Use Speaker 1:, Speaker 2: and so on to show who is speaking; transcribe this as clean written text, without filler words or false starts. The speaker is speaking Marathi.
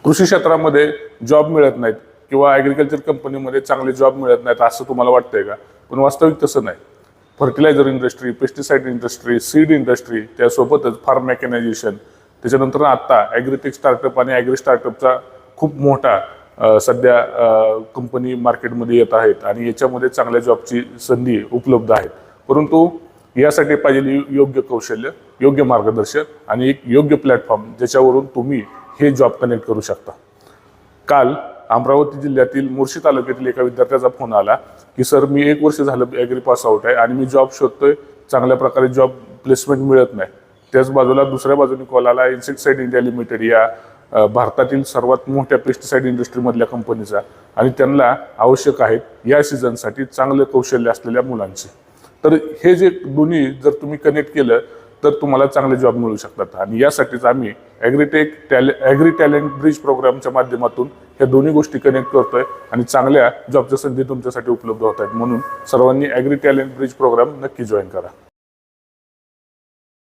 Speaker 1: कृषी क्षेत्रामध्ये जॉब मिळत नाहीत किंवा ॲग्रिकल्चर कंपनीमध्ये चांगले जॉब मिळत नाहीत असं तुम्हाला वाटतंय का? पण वास्तविक तसं नाही. Fertiliser industry, pesticide industry, seed industry, त्यासोबतच फार्म मेकॅनायझेशन, त्याच्यानंतर आता ॲग्रीटेक स्टार्टअप आणि ॲग्री स्टार्टअपचा खूप मोठा सध्या कंपनी मार्केटमध्ये येत आहेत आणि याच्यामध्ये चांगल्या जॉबची संधी उपलब्ध आहेत. परंतु यासाठी पाहिजे योग्य कौशल्य, योग्य मार्गदर्शन आणि एक योग्य प्लॅटफॉर्म ज्याच्यावरून तुम्ही हे जॉब कनेक्ट करू शकता. काल अमरावती जिल्ह्यातील मोर्शी तालुक्यातील एका विद्यार्थ्याचा फोन आला की सर, मी 1 वर्ष झालं ॲग्री पास आउट आहे आणि मी जॉब शोधतोय, चांगल्या प्रकारे जॉब प्लेसमेंट मिळत नाही. त्याच बाजूला दुसऱ्या बाजूने कॉल आला इन्सेक्टिसाइड इंडिया लिमिटेड या भारतातील सर्वात मोठ्या पेस्टिसाइड इंडस्ट्रीमधल्या कंपनीचा, आणि त्यांना आवश्यक आहेत या सीझनसाठी चांगले कौशल्य असलेल्या मुलांचे. तर हे जे दोन्ही जर तुम्ही कनेक्ट केलं तर तुम्हाला चांगले जॉब मिळू शकतात. आणि यासाठीच आम्ही ॲग्री टॅलेंट ब्रिज प्रोग्रामच्या माध्यमातून ह्या दोन्ही गोष्टी कनेक्ट करतोय आणि चांगल्या जॉबच्या संधी तुमच्यासाठी उपलब्ध होत आहेत. म्हणून सर्वांनी ॲग्री टॅलेंट ब्रिज प्रोग्राम नक्की जॉईन करा.